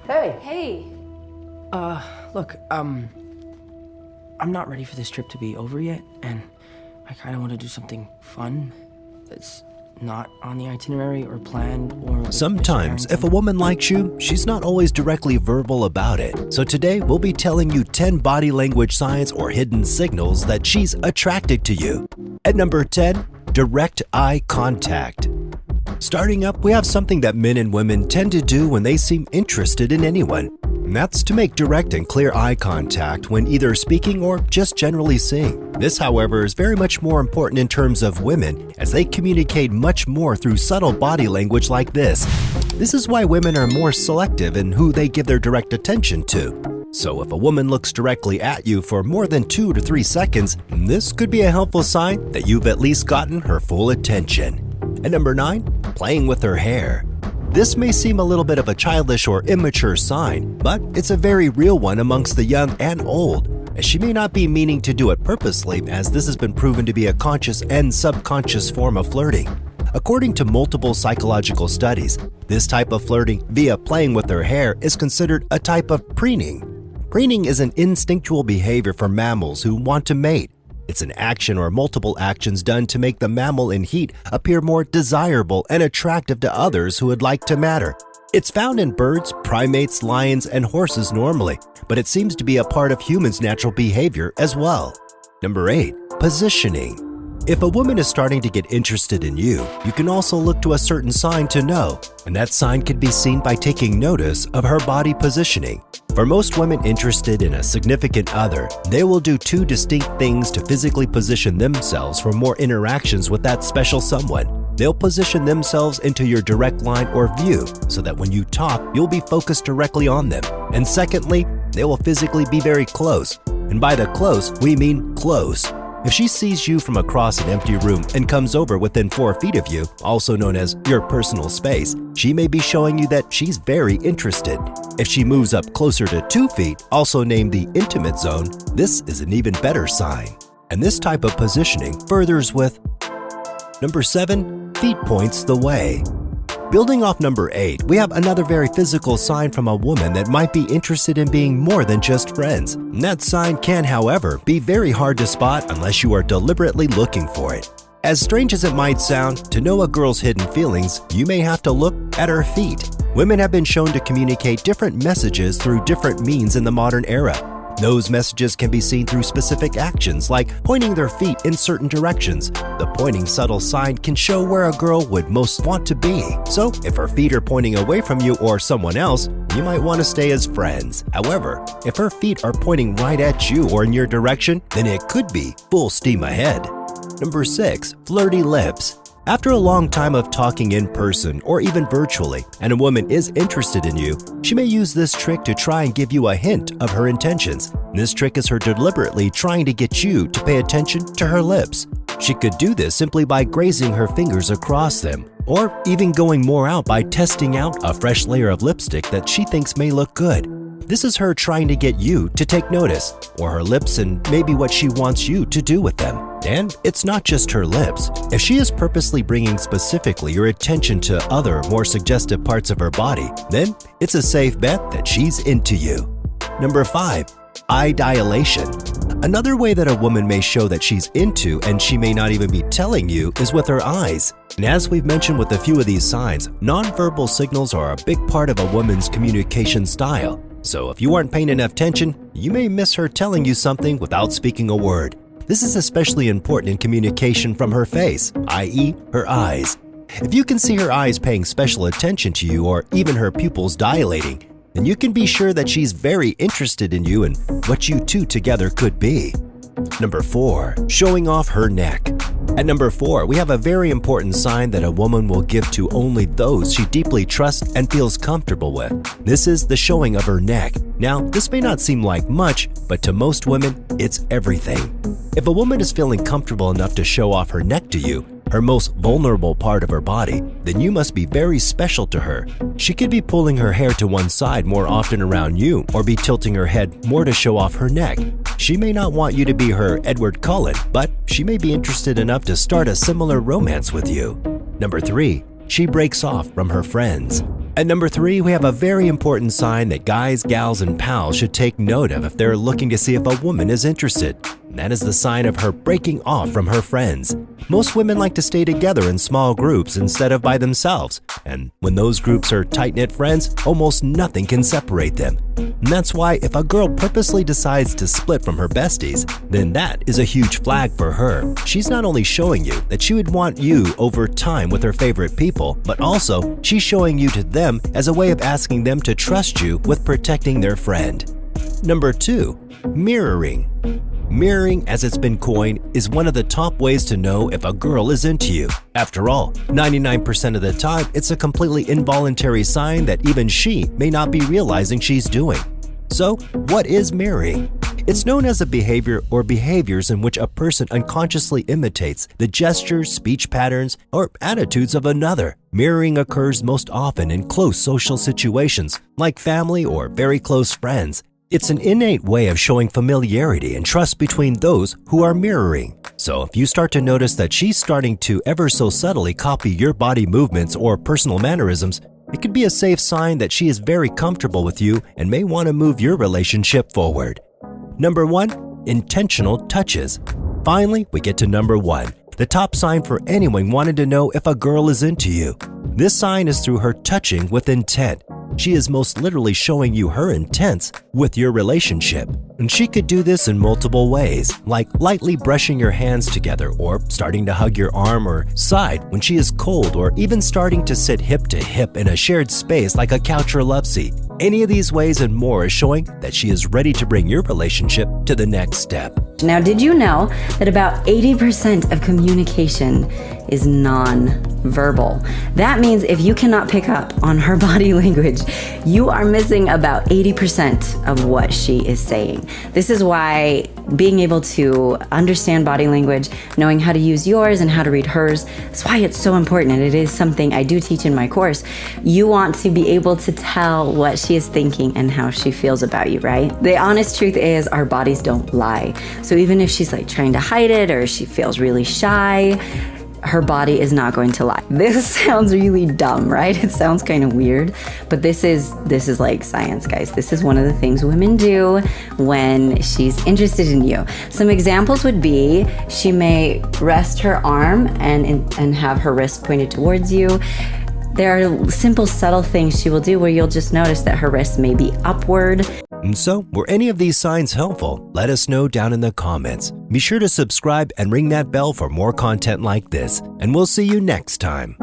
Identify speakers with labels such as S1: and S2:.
S1: Hey!
S2: Hey,
S1: Look, I'm not ready for this trip to be over yet, and I kinda wanna do something fun that's not on the itinerary or planned or with Mr.
S3: Sometimes, if a
S1: Harrington.
S3: woman likes you, she's not always directly verbal about it. So today, we'll be telling you 10 body language signs or hidden signals that she's attracted to you. At number 10, direct eye contact. Starting up, we have something that men and women tend to do when they seem interested in anyone. And that's to make direct and clear eye contact when either speaking or just generally seeing. This, however, is very much more important in terms of women, as they communicate much more through subtle body language like this. This is why women are more selective in who they give their direct attention to. So if a woman looks directly at you for more than 2 to 3 seconds, this could be a helpful sign that you've at least gotten her full attention. At number 9, playing with her hair. This may seem a little bit of a childish or immature sign, but it's a very real one amongst the young and old, as she may not be meaning to do it purposely, as this has been proven to be a conscious and subconscious form of flirting. According to multiple psychological studies, this type of flirting via playing with their hair is considered a type of preening. Preening is an instinctual behavior for mammals who want to mate. It's an action or multiple actions done to make the mammal in heat appear more desirable and attractive to others who would like to matter. It's found in birds, primates, lions, and horses normally, but it seems to be a part of humans' natural behavior as well. Number 8, positioning. If a woman is starting to get interested in you, you can also look to a certain sign to know, and that sign can be seen by taking notice of her body positioning. For most women interested in a significant other, they will do 2 distinct things to physically position themselves for more interactions with that special someone. They'll position themselves into your direct line or view so that when you talk, you'll be focused directly on them. And secondly, they will physically be very close. And by the close, we mean close. If she sees you from across an empty room and comes over within 4 feet of you, also known as your personal space, she may be showing you that she's very interested. If she moves up closer to 2 feet, also named the intimate zone, this is an even better sign. And this type of positioning furthers with number 7, feet points the way. Building off number 8, we have another very physical sign from a woman that might be interested in being more than just friends. And that sign can, however, be very hard to spot unless you are deliberately looking for it. As strange as it might sound, to know a girl's hidden feelings, you may have to look at her feet. Women have been shown to communicate different messages through different means in the modern era. Those messages can be seen through specific actions like pointing their feet in certain directions. The pointing subtle sign can show where a girl would most want to be. So if her feet are pointing away from you or someone else, you might want to stay as friends. However, if her feet are pointing right at you or in your direction, then it could be full steam ahead. Number 6, flirty lips. After a long time of talking in person or even virtually, and a woman is interested in you, she may use this trick to try and give you a hint of her intentions. This trick is her deliberately trying to get you to pay attention to her lips. She could do this simply by grazing her fingers across them, or even going more out by testing out a fresh layer of lipstick that she thinks may look good. This is her trying to get you to take notice, or her lips and maybe what she wants you to do with them. And it's not just her lips. If she is purposely bringing specifically your attention to other, more suggestive parts of her body, then it's a safe bet that she's into you. Number 5, eye dilation. Another way that a woman may show that she's into and she may not even be telling you is with her eyes. And as we've mentioned with a few of these signs, nonverbal signals are a big part of a woman's communication style. So if you aren't paying enough attention, you may miss her telling you something without speaking a word. This is especially important in communication from her face, i.e. her eyes. If you can see her eyes paying special attention to you or even her pupils dilating, then you can be sure that she's very interested in you and what you two together could be. Number 4, showing off her neck. At number 4, we have a very important sign that a woman will give to only those she deeply trusts and feels comfortable with. This is the showing of her neck. Now, this may not seem like much, but to most women, it's everything. If a woman is feeling comfortable enough to show off her neck to you, her most vulnerable part of her body, then you must be very special to her. She could be pulling her hair to one side more often around you or be tilting her head more to show off her neck. She may not want you to be her Edward Cullen, but she may be interested enough to start a similar romance with you. Number 3, she breaks off from her friends. At number 3, we have a very important sign that guys, gals, and pals should take note of if they're looking to see if a woman is interested. And that is the sign of her breaking off from her friends. Most women like to stay together in small groups instead of by themselves. And when those groups are tight-knit friends, almost nothing can separate them. And that's why if a girl purposely decides to split from her besties, then that is a huge flag for her. She's not only showing you that she would want you over time with her favorite people, but also she's showing you to them as a way of asking them to trust you with protecting their friend. Number 2, mirroring. Mirroring, as it's been coined, is one of the top ways to know if a girl is into you. After all, 99% of the time, it's a completely involuntary sign that even she may not be realizing she's doing. So, what is mirroring? It's known as a behavior or behaviors in which a person unconsciously imitates the gestures, speech patterns, or attitudes of another. Mirroring occurs most often in close social situations, like family or very close friends. It's an innate way of showing familiarity and trust between those who are mirroring. So if you start to notice that she's starting to ever so subtly copy your body movements or personal mannerisms, it could be a safe sign that she is very comfortable with you and may want to move your relationship forward. Number 1, intentional touches. Finally, we get to number 1, the top sign for anyone wanting to know if a girl is into you. This sign is through her touching with intent. She is most literally showing you her intents with your relationship. And she could do this in multiple ways, like lightly brushing your hands together or starting to hug your arm or side when she is cold, or even starting to sit hip to hip in a shared space like a couch or love seat. Any of these ways and more is showing that she is ready to bring your relationship to the next step.
S2: Now, did you know that about 80% of communication is non-verbal? That means if you cannot pick up on her body language, you are missing about 80% of what she is saying. This is why being able to understand body language, knowing how to use yours and how to read hers, that's why it's so important, and it is something I do teach in my course. You want to be able to tell what she is thinking and how she feels about you, right? The honest truth is our bodies don't lie. So even if she's like trying to hide it or she feels really shy, her body is not going to lie. This sounds really dumb, right? It sounds kind of weird, but this is like science, guys. This is one of the things women do when she's interested in you. Some examples would be she may rest her arm and have her wrist pointed towards you. There are simple, subtle things she will do where you'll just notice that her wrist may be upward.
S3: And so, were any of these signs helpful? Let us know down in the comments. Be sure to subscribe and ring that bell for more content like this, and we'll see you next time.